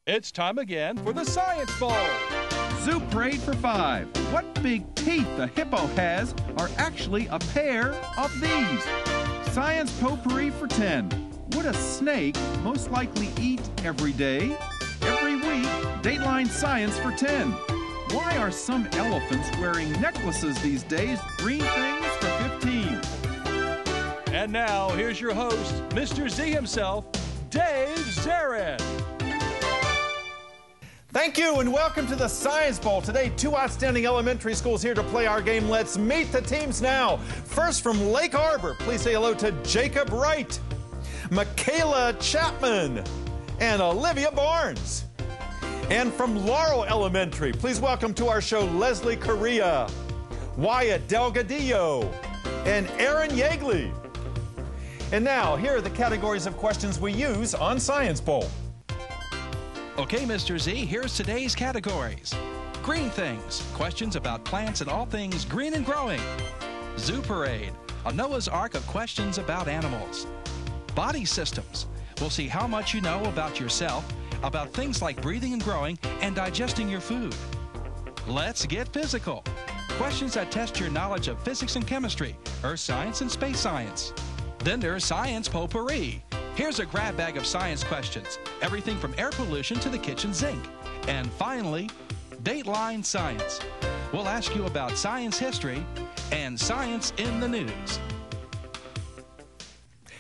It's time again for the Science Bowl. Zoo Parade for 5. What big teeth the hippo has are actually a pair of these. Science Potpourri for 10. Would a snake most likely eat every day? Every week, Dateline Science for 10. Why are some elephants wearing necklaces these days? Green things for 15. And now, here's your host, Mr. Z himself, Dave Zarin. Thank you and welcome to the Science Bowl. Today, 2 outstanding elementary schools here to play our game. Let's meet the teams now. First from Lake Arbor, please say hello to Jacob Wright, Michaela Chapman, and Olivia Barnes. And from Laurel Elementary, please welcome to our show Leslie Correa, Wyatt Delgadillo, and Aaron Yeagley. And now, here are the categories of questions we use on Science Bowl. Okay, Mr. Z, here's today's categories. Green Things, questions about plants and all things green and growing. Zoo Parade, a Noah's Ark of questions about animals. Body Systems, we'll see how much you know about yourself, about things like breathing and growing and digesting your food. Let's Get Physical, questions that test your knowledge of physics and chemistry, earth science and space science. Then there's Science Potpourri. Here's a grab bag of science questions, everything from air pollution to the kitchen sink. And finally, Dateline Science. We'll ask you about science history and science in the news.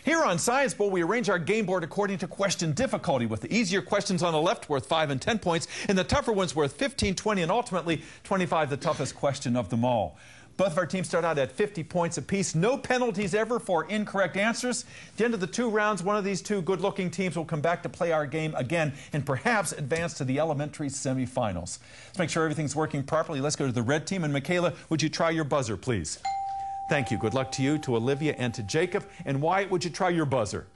Here on Science Bowl, we arrange our game board according to question difficulty, with the easier questions on the left worth 5 and 10 points, and the tougher ones worth 15, 20, and ultimately 25, the toughest question of them all. Both of our teams start out at 50 points apiece. No penalties ever for incorrect answers. At the end of the 2 rounds, one of these 2 good-looking teams will come back to play our game again and perhaps advance to the elementary semifinals. Let's make sure everything's working properly. Let's go to the red team. And Michaela, would you try your buzzer, please? Thank you. Good luck to you, to Olivia, and to Jacob. And Wyatt, would you try your buzzer?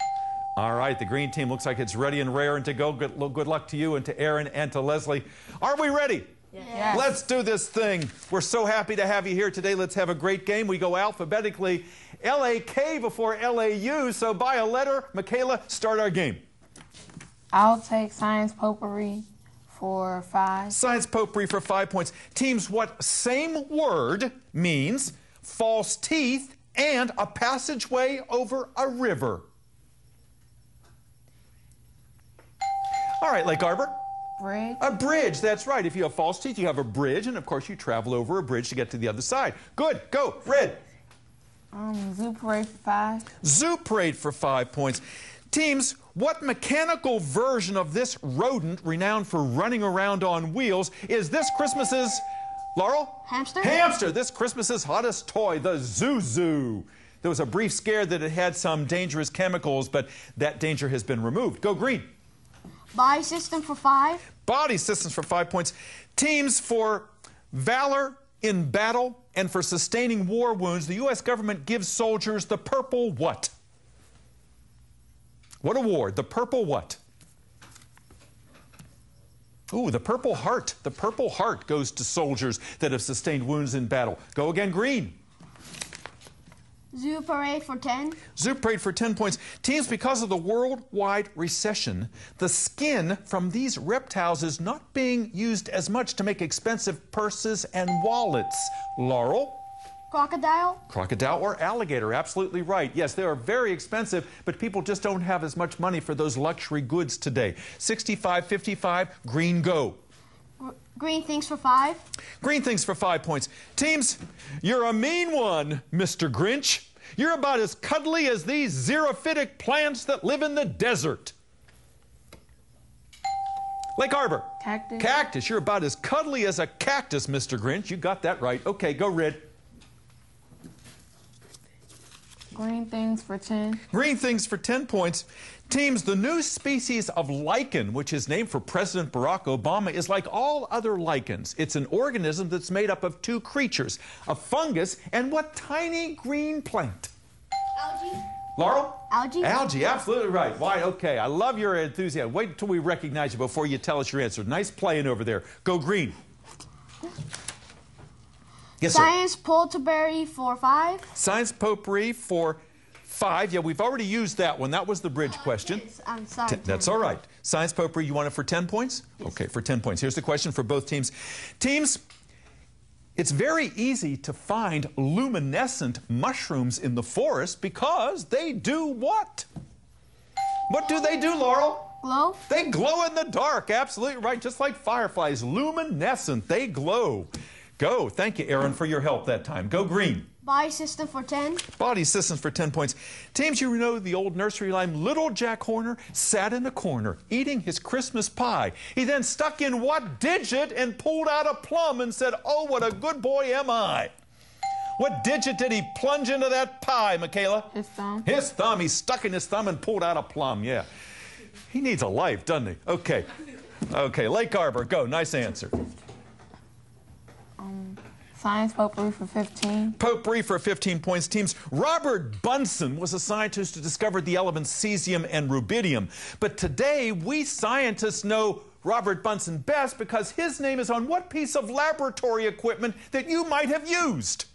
All right, the green team looks like it's ready and raring to go. Good luck to you and to Aaron and to Leslie. Are we ready? Yes. Let's do this thing. We're so happy to have you here today. Let's have a great game. We go alphabetically, L-A-K before L-A-U. So by a letter, Michaela, start our game. I'll take Science Potpourri for 5. Science Potpourri for 5 points. Teams, what same word means false teeth and a passageway over a river? All right, Lake Arbor. Bridge. A bridge, that's right. If you have false teeth, you have a bridge, and of course you travel over a bridge to get to the other side. Good, go, red. Zoo Parade for 5. Zoo Parade for 5 points. Teams, what mechanical version of this rodent, renowned for running around on wheels, is this Christmas's, Laurel? Hamster. Hamster, this Christmas's hottest toy, the Zoo. There was a brief scare that it had some dangerous chemicals, but that danger has been removed. Go green. Body System for 5. Body Systems for 5 points. Teams, for valor in battle and for sustaining war wounds, the U.S. government gives soldiers the purple what? What award? The purple what? Ooh, the Purple Heart. The Purple Heart goes to soldiers that have sustained wounds in battle. Go again, green. Zoo Parade for 10. Zoo Parade for 10 points. Teams, because of the worldwide recession, the skin from these reptiles is not being used as much to make expensive purses and wallets. Laurel? Crocodile. Crocodile or alligator, absolutely right. Yes, they are very expensive, but people just don't have as much money for those luxury goods today. 65, 55, green go. Green Things for 5. Green Things for 5 points. Teams, you're a mean one, Mr. Grinch. You're about as cuddly as these xerophytic plants that live in the desert. Lake Arbor. Cactus. Cactus. You're about as cuddly as a cactus, Mr. Grinch. You got that right. Okay, go red. Green Things for 10. Green Things for 10 points. Teams, the new species of lichen, which is named for President Barack Obama, is like all other lichens. It's an organism that's made up of 2 creatures, a fungus and what tiny green plant? Algae. Laurel? Algae. Algae, absolutely right. Why, okay, I love your enthusiasm. Wait until we recognize you before you tell us your answer. Nice playing over there. Go green. Yes, sir. Science Potpourri for 5. Science Potpourri for 5. Yeah, we've already used that one. That was the bridge question. I'm sorry. That's all right. Science potpourri, you want it for 10 points? Okay, for 10 points. Here's the question for both teams. Teams, it's very easy to find luminescent mushrooms in the forest because they do what? What do they do, Laurel? Glow? They glow in the dark. Absolutely right. Just like fireflies. Luminescent. They glow. Go. Thank you, Aaron, for your help that time. Go green. Body system for 10. Body systems for 10 points. Teams, you know the old nursery rhyme, Little Jack Horner sat in a corner eating his Christmas pie. He then stuck in what digit and pulled out a plum and said, "Oh, what a good boy am I." What digit did he plunge into that pie, Michaela? His thumb. His thumb. He stuck in his thumb and pulled out a plum, yeah. He needs a life, doesn't he? Okay. Okay, Lake Arbor, go. Nice answer. Science potpourri for 15. Potpourri for 15 points. Teams, Robert Bunsen was a scientist who discovered the elements cesium and rubidium. But today, we scientists know Robert Bunsen best because his name is on what piece of laboratory equipment that you might have used?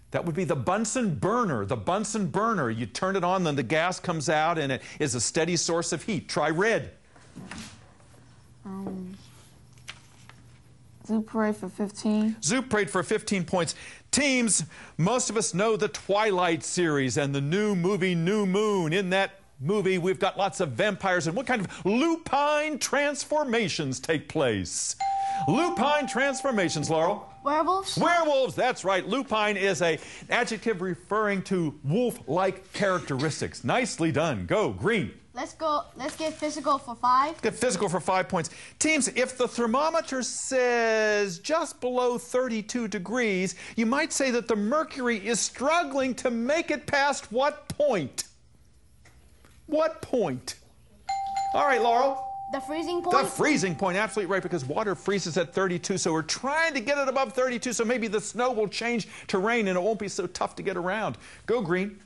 That would be the Bunsen burner. The Bunsen burner. You turn it on, then the gas comes out, and it is a steady source of heat. Try red. Zoo parade for 15. Zoo parade for 15 points. Teams, most of us know the Twilight series and the new movie New Moon. In that movie, we've got lots of vampires. And what kind of lupine transformations take place? Lupine transformations, Laurel. Werewolves? Werewolves, that's right. Lupine is an adjective referring to wolf-like characteristics. Nicely done. Go, green. Let's get physical for 5. Get physical for 5 points. Teams, if the thermometer says just below 32 degrees, you might say that the mercury is struggling to make it past what point? What point? All right, Laurel. The freezing point? The freezing point, absolutely right, because water freezes at 32, so we're trying to get it above 32, so maybe the snow will change to rain and it won't be so tough to get around. Go, green.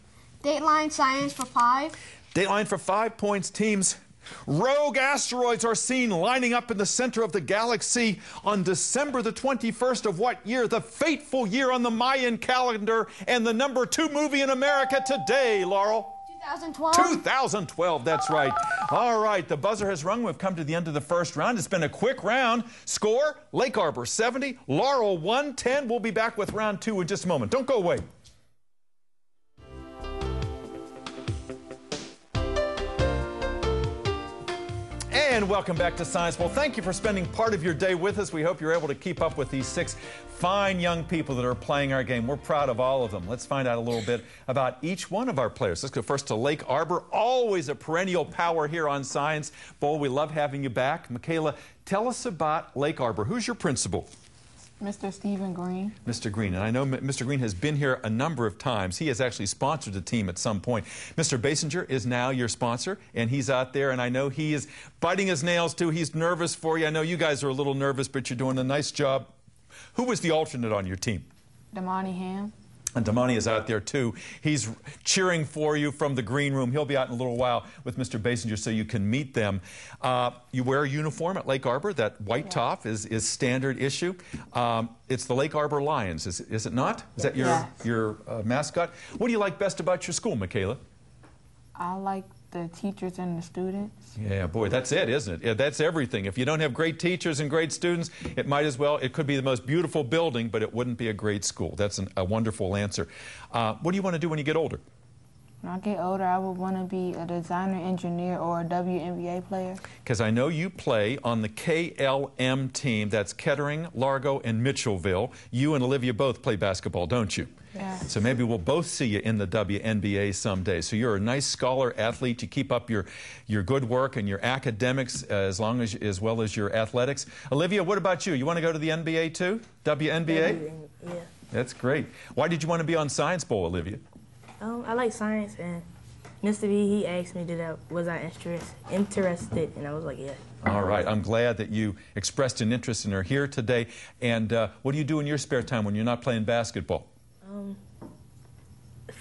Dateline science for 5. Dateline for 5 points. Teams, rogue asteroids are seen lining up in the center of the galaxy on December the 21st of what year? The fateful year on the Mayan calendar and the #2 movie in America today, Laurel. 2012. 2012, that's right. All right, the buzzer has rung. We've come to the end of the first round. It's been a quick round. Score, Lake Arbor 70, Laurel 110. We'll be back with round 2 in just a moment. Don't go away. And welcome back to Science Bowl. Thank you for spending part of your day with us. We hope you're able to keep up with these 6 fine young people that are playing our game. We're proud of all of them. Let's find out a little bit about each one of our players. Let's go first to Lake Arbor, always a perennial power here on Science Bowl. We love having you back. Michaela, tell us about Lake Arbor. Who's your principal? Mr. Stephen Green. Mr. Green, and I know Mr. Green has been here a number of times. He has actually sponsored the team at some point. Mr. Basinger is now your sponsor, and he's out there, and I know he is biting his nails too. He's nervous for you. I know you guys are a little nervous, but you're doing a nice job. Who was the alternate on your team? Damani Ham. And Damani is out there too. He's cheering for you from the green room. He'll be out in a little while with Mr. Basinger so you can meet them. You wear a uniform at Lake Arbor. That white top is standard issue. It's the Lake Arbor Lions, is it not? Is that your mascot? What do you like best about your school, Michaela? I like the teachers and the students. Yeah, boy, that's it, isn't it? Yeah, that's everything. If you don't have great teachers and great students, it could be the most beautiful building, but it wouldn't be a great school. That's a wonderful answer. What do you want to do when you get older? When I get older, I would want to be a designer, engineer, or a WNBA player. Because I know you play on the KLM team. That's Kettering, Largo, and Mitchellville. You and Olivia both play basketball, don't you? Yeah. So maybe we'll both see you in the WNBA someday. So you're a nice scholar, athlete. You keep up your good work and your academics as well as your athletics. Olivia, what about you? You want to go to the NBA too? WNBA? Yeah. That's great. Why did you want to be on Science Bowl, Olivia? I like science, and Mr. B, he asked me was I interested, and I was like, yeah. All right. I'm glad that you expressed an interest and are here today. And what do you do in your spare time when you're not playing basketball?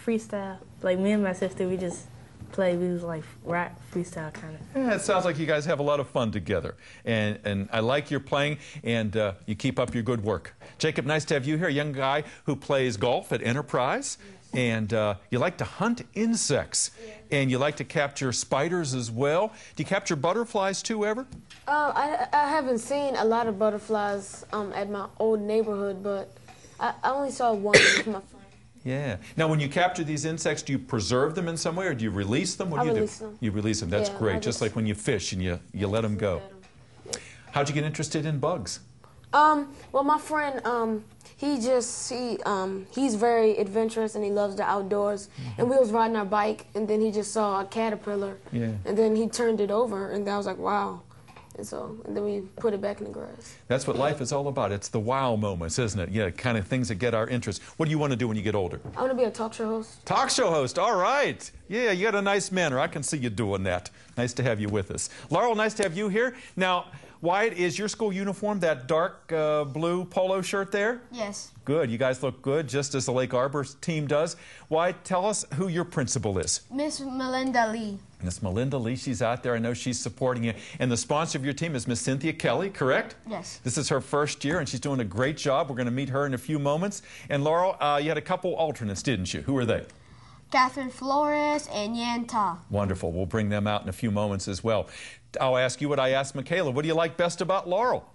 Freestyle. Like me and my sister, we just play. We was like rap freestyle kind of. Yeah, it sounds like you guys have a lot of fun together. And I like your playing, and you keep up your good work. Jacob, nice to have you here, a young guy who plays golf at Enterprise. And you like to hunt insects. And you like to capture spiders as well. Do you capture butterflies too ever? I haven't seen a lot of butterflies at my old neighborhood, but I only saw one with my friend. Yeah. Now, when you capture these insects, do you preserve them in some way, or do you release them? What do you do? Release them. You release them. That's great. Just like when you fish and you let them go. How'd you get interested in bugs? Well, my friend, he's very adventurous and he loves the outdoors. And we was riding our bike, and then he just saw a caterpillar. Yeah. And then he turned it over, and I was like, wow. And then we put it back in the grass. That's what life is all about. It's the wow moments, isn't it? Yeah, kind of things that get our interest. What do you want to do when you get older? I want to be a talk show host. Talk show host, all right. Yeah, you got a nice manner. I can see you doing that. Nice to have you with us. Laurel, nice to have you here. Now, Wyatt, is your school uniform that dark blue polo shirt there? Yes. Good. You guys look good, just as the Lake Arbor team does. Wyatt, tell us who your principal is. Miss Melinda Lee. Miss Melinda Lee, she's out there. I know she's supporting you. And the sponsor of your team is Miss Cynthia Kelly, correct? Yes. This is her first year, and she's doing a great job. We're going to meet her in a few moments. And Laurel, you had a couple alternates, didn't you? Who are they? Catherine Flores and Yan Ta. Wonderful. We'll bring them out in a few moments as well. I'll ask you what I asked Michaela. What do you like best about Laurel?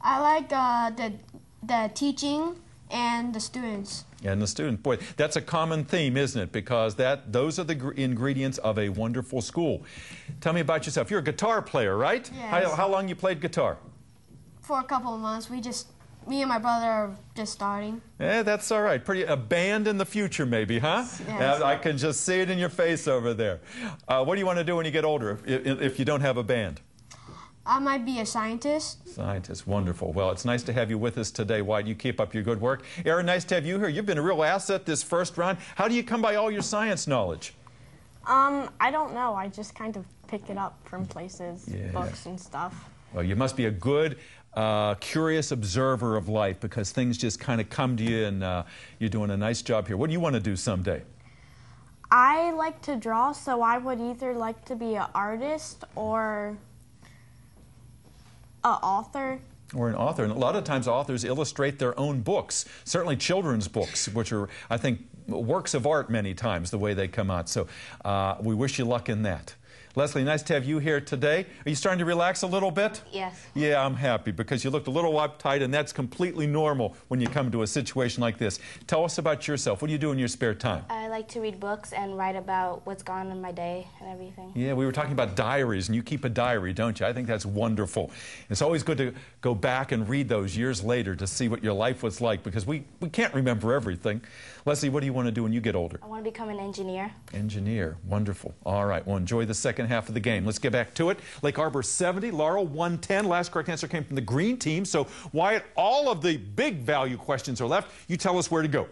I like the teaching and the students. And the students. Boy, that's a common theme, isn't it? Because those are the ingredients of a wonderful school. Tell me about yourself. You're a guitar player, right? Yes. How long you played guitar? For a couple of months. Me and my brother are just starting. Yeah, that's all right. A band in the future, maybe, huh? Yes. I can just see it in your face over there. What do you want to do when you get older if you don't have a band? I might be a scientist. Scientist, wonderful. Well, it's nice to have you with us today. Why do you keep up your good work? Aaron, nice to have you here. You've been a real asset this first round. How do you come by all your science knowledge? I don't know. I just kind of picked it up from places, books and stuff. Well, you must be a good, curious observer of life, because things just kind of come to you, and you're doing a nice job here. What do you want to do someday? I like to draw, so I would either like to be an artist or an author. Or an author. And a lot of times authors illustrate their own books, certainly children's books, which are, I think, works of art many times, the way they come out. So we wish you luck in that. Leslie, nice to have you here today. Are you starting to relax a little bit? Yes. Yeah, I'm happy, because you looked a little uptight, and that's completely normal when you come to a situation like this. Tell us about yourself. What do you do in your spare time? I like to read books and write about what's gone on in my day and everything. Yeah, we were talking about diaries, and you keep a diary, don't you? I think that's wonderful. It's always good to go back and read those years later to see what your life was like, because we can't remember everything. Leslie, what do you want to do when you get older? I want to become an engineer. Engineer. Wonderful. All right. Well, enjoy the second half of the game. Let's get back to it. Lake Arbor 70, Laurel 110. Last correct answer came from the green team. So, Wyatt, all of the big value questions are left. You tell us where to go.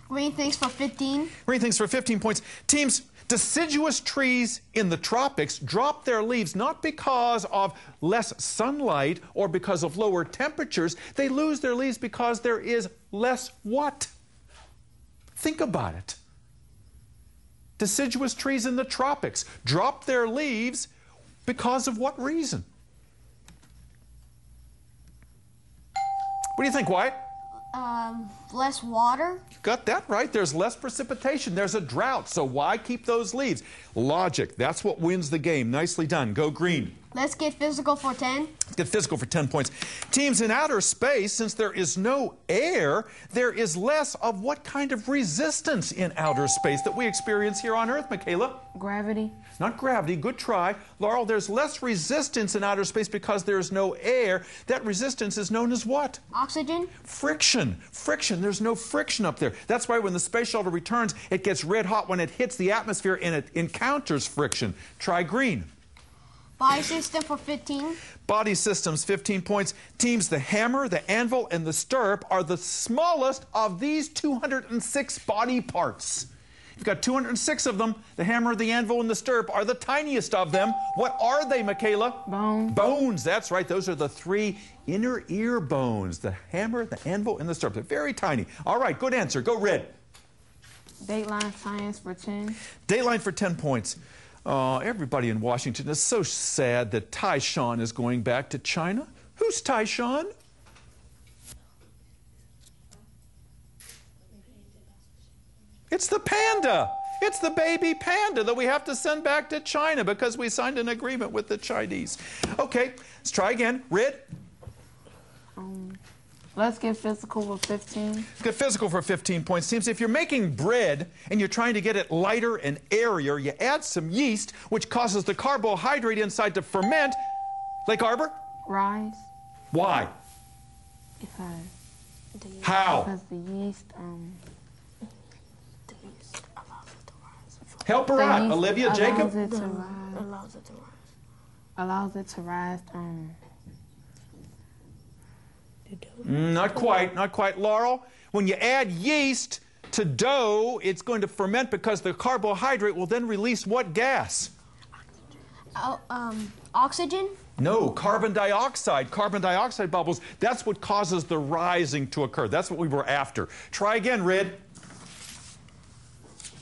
Green things for 15. Green things for 15 points. Teams, deciduous trees in the tropics drop their leaves not because of less sunlight or because of lower temperatures. They lose their leaves because there is less what? Think about it. Deciduous trees in the tropics drop their leaves because of what reason? What do you think, Wyatt? Less water. You got that right. There's less precipitation. There's a drought. So why keep those leaves? Logic. That's what wins the game. Nicely done. Go green. Let's get physical for 10. Let's get physical for 10 points. Teams, in outer space, since there is no air, there is less of what kind of resistance in outer space that we experience here on Earth, Michaela? Gravity. Not gravity. Good try. Laurel, there's less resistance in outer space because there's no air. That resistance is known as what? Oxygen. Friction. Friction. There's no friction up there. That's why when the space shuttle returns, it gets red hot when it hits the atmosphere and it encounters friction. Try green. Body system for 15. Body systems, 15 points. Teams, the hammer, the anvil, and the stirrup are the smallest of these 206 body parts. You've got 206 of them. The hammer, the anvil, and the stirrup are the tiniest of them. What are they, Michaela? Bones. Bones, that's right. Those are the three inner ear bones. The hammer, the anvil, and the stirrup. They're very tiny. All right, good answer. Go red. Dateline science for 10. Dateline for 10 points. Everybody in Washington is so sad that Tyshawn is going back to China. Who's Tyshawn? It's the panda. It's the baby panda that we have to send back to China because we signed an agreement with the Chinese. Okay, let's try again. Rid? Let's get physical for 15. Let's get physical for 15 points. Seems if you're making bread and you're trying to get it lighter and airier, you add some yeast, which causes the carbohydrate inside to ferment. Lake Arbor? Rise. Why? How? Because the yeast, Help her out, Olivia, Jacob. Allows it to rise. Allows it to rise. Not quite, not quite. Laurel, when you add yeast to dough, it's going to ferment because the carbohydrate will then release what gas? Oxygen? No, carbon dioxide. Carbon dioxide bubbles. That's what causes the rising to occur. That's what we were after. Try again, Rid.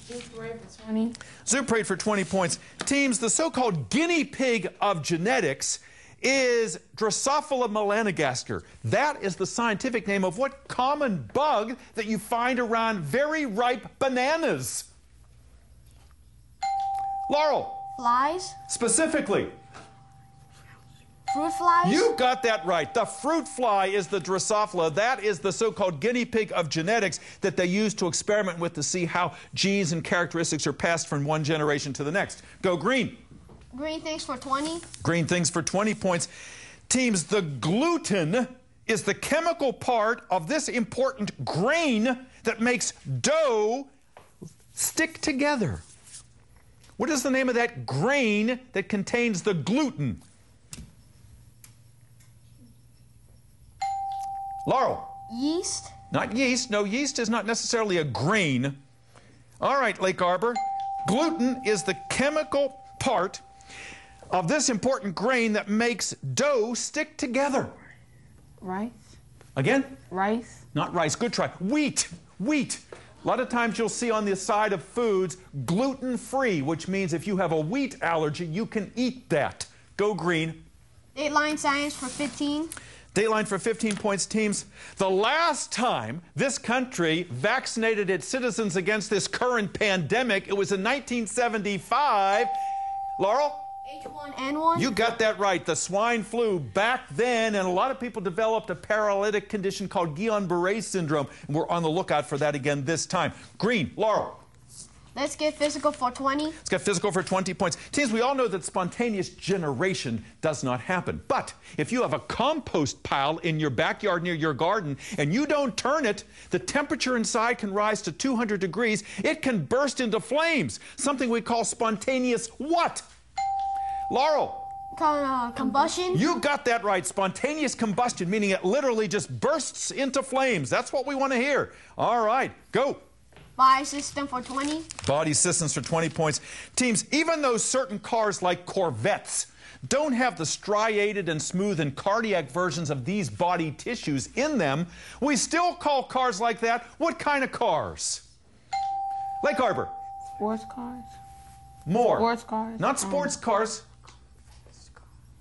Zooparade for 20. Zooparade for 20 points. Teams, the so-called guinea pig of genetics is Drosophila melanogaster. That is the scientific name of what common bug that you find around very ripe bananas? Laurel. Flies? Specifically. Fruit flies? You got that right. The fruit fly is the Drosophila. That is the so-called guinea pig of genetics that they use to experiment with to see how genes and characteristics are passed from one generation to the next. Go green. Green things for 20. Green things for 20 points. Teams, the gluten is the chemical part of this important grain that makes dough stick together. What is the name of that grain that contains the gluten? Laurel. Yeast? Not yeast. No, yeast is not necessarily a grain. All right, Lake Arbor. Gluten is the chemical part of this important grain that makes dough stick together. Rice. Again? Rice. Not rice. Good try. Wheat. Wheat. A lot of times you'll see on the side of foods gluten-free, which means if you have a wheat allergy, you can eat that. Go green. Dateline science for 15. Dateline for 15 points, teams. The last time this country vaccinated its citizens against this current pandemic, it was in 1975. Laurel? H1N1? You got that right. The swine flu back then, and a lot of people developed a paralytic condition called Guillain-Barré syndrome, and we're on the lookout for that again this time. Green. Laurel? Let's get physical for 20. Let's get physical for 20 points. Teams, we all know that spontaneous generation does not happen. But if you have a compost pile in your backyard near your garden and you don't turn it, the temperature inside can rise to 200 degrees. It can burst into flames, something we call spontaneous what? Laurel? Combustion? You got that right. Spontaneous combustion, meaning it literally just bursts into flames. That's what we want to hear. All right, go. Body system for 20. Body systems for 20 points. Teams, even though certain cars like Corvettes don't have the striated and smooth and cardiac versions of these body tissues in them, we still call cars like that what kind of cars? Lake Arbor. Sports cars. More. Sports cars. Not sports cars.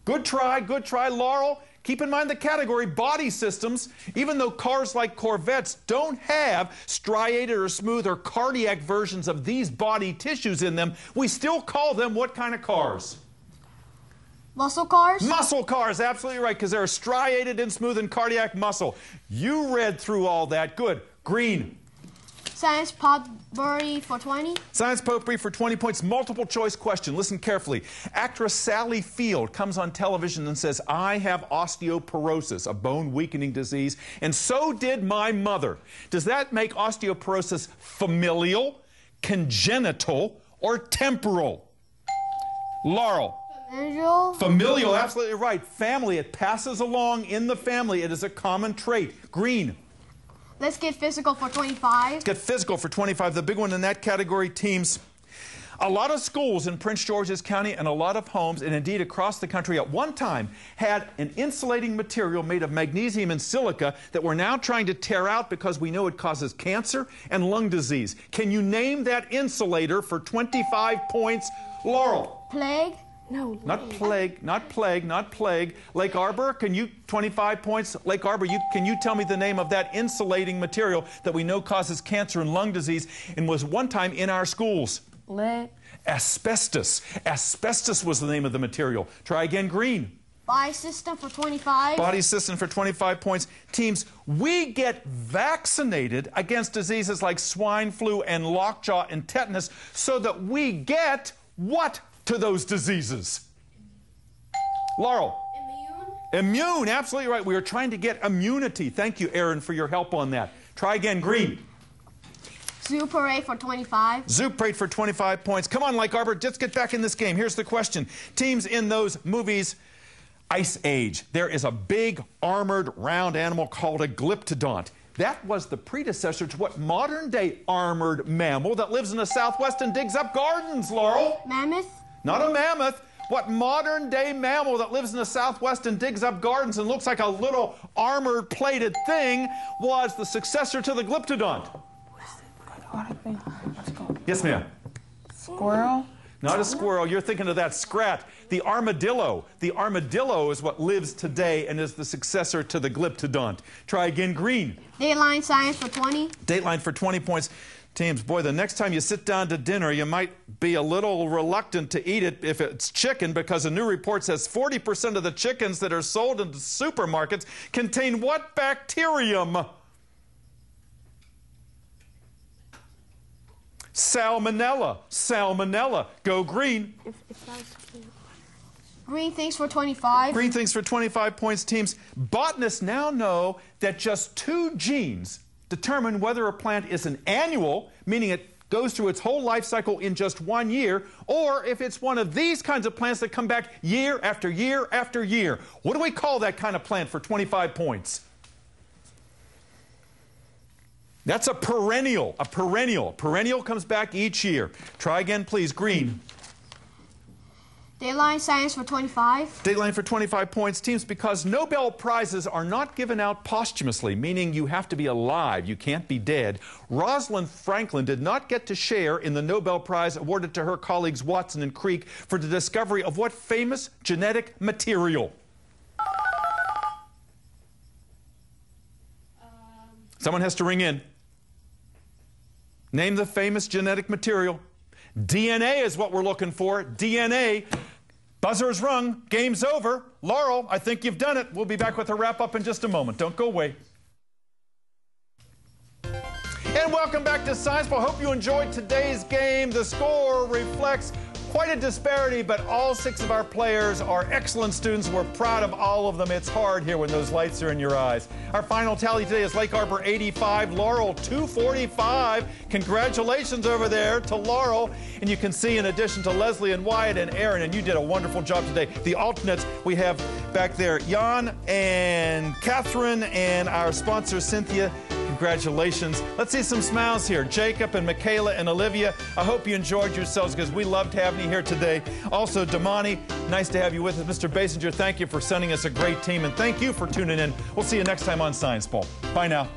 Good try, Laurel. Keep in mind the category body systems. Even though cars like Corvettes don't have striated or smooth or cardiac versions of these body tissues in them, we still call them what kind of cars? Muscle cars? Muscle cars, absolutely right, because they're striated and smooth and cardiac muscle. You read through all that. Good. Green. Science potpourri for 20. Science potpourri for 20 points. Multiple choice question. Listen carefully. Actress Sally Field comes on television and says, I have osteoporosis, a bone weakening disease, and so did my mother. Does that make osteoporosis familial, congenital, or temporal? Laurel. Familial. Familial, absolutely right. Family, it passes along in the family. It is a common trait. Green. Let's get physical for 25. Let's get physical for 25. The big one in that category, teams. A lot of schools in Prince George's County and a lot of homes, and indeed across the country at one time, had an insulating material made of magnesium and silica that we're now trying to tear out because we know it causes cancer and lung disease. Can you name that insulator for 25 points? Laurel. Plague? No. Not plague, not plague, not plague. Lake Arbor, can you, 25 points. Lake Arbor, can you tell me the name of that insulating material that we know causes cancer and lung disease and was one time in our schools? Lead. Asbestos. Asbestos was the name of the material. Try again, green. Body system for 25. Body system for 25 points. Teams, we get vaccinated against diseases like swine flu and lockjaw and tetanus so that we get what to those diseases? Laurel. Immune, absolutely right. We are trying to get immunity. Thank you, Aaron, for your help on that. Try again, green. Zoo parade for 25. Zoo parade for 25 points. Come on, Lake Arbor, let's get back in this game. Here's the question. Teams in those movies, Ice Age, there is a big armored round animal called a glyptodont. That was the predecessor to what modern-day armored mammal that lives in the Southwest and digs up gardens, Laurel? Mammoth? Not a mammoth. What modern-day mammal that lives in the Southwest and digs up gardens and looks like a little armored plated thing was the successor to the glyptodont? Yes, ma'am. Squirrel? Not a squirrel. You're thinking of that scrat. The armadillo. The armadillo is what lives today and is the successor to the glyptodont. Try again, green. Dateline science for 20. Dateline for 20 points. Teams, boy, the next time you sit down to dinner, you might be a little reluctant to eat it if it's chicken, because a new report says 40% of the chickens that are sold in supermarkets contain what bacterium? Salmonella. Salmonella. Go green. Green things for 25. Green things for 25 points, teams. Botanists now know that just 2 genes determine whether a plant is an annual, meaning it goes through its whole life cycle in just 1 year, or if it's one of these kinds of plants that come back year after year after year. What do we call that kind of plant for 25 points? That's a perennial. A perennial. Perennial comes back each year. Try again, please. Green. Dateline science for 25. Dateline for 25 points, teams, because Nobel Prizes are not given out posthumously, meaning you have to be alive, you can't be dead. Rosalind Franklin did not get to share in the Nobel Prize awarded to her colleagues Watson and Crick for the discovery of what famous genetic material? Someone has to ring in. Name the famous genetic material. DNA is what we're looking for. DNA. Buzzer's rung. Game's over. Laurel, I think you've done it. We'll be back with a wrap-up in just a moment. Don't go away. And welcome back to Science Bowl. Hope you enjoyed today's game. The score reflects quite a disparity, but all 6 of our players are excellent students. We're proud of all of them. It's hard here when those lights are in your eyes. Our final tally today is Lake Arbor 85, Laurel 245. Congratulations over there to Laurel. And you can see, in addition to Leslie and Wyatt and Aaron, and you did a wonderful job today. The alternates we have back there, Jan and Catherine, and our sponsor, Cynthia. Congratulations. Let's see some smiles here. Jacob and Michaela and Olivia, I hope you enjoyed yourselves because we loved having you here today. Also, Damani, nice to have you with us. Mr. Basinger, thank you for sending us a great team, and thank you for tuning in. We'll see you next time on Science Bowl. Bye now.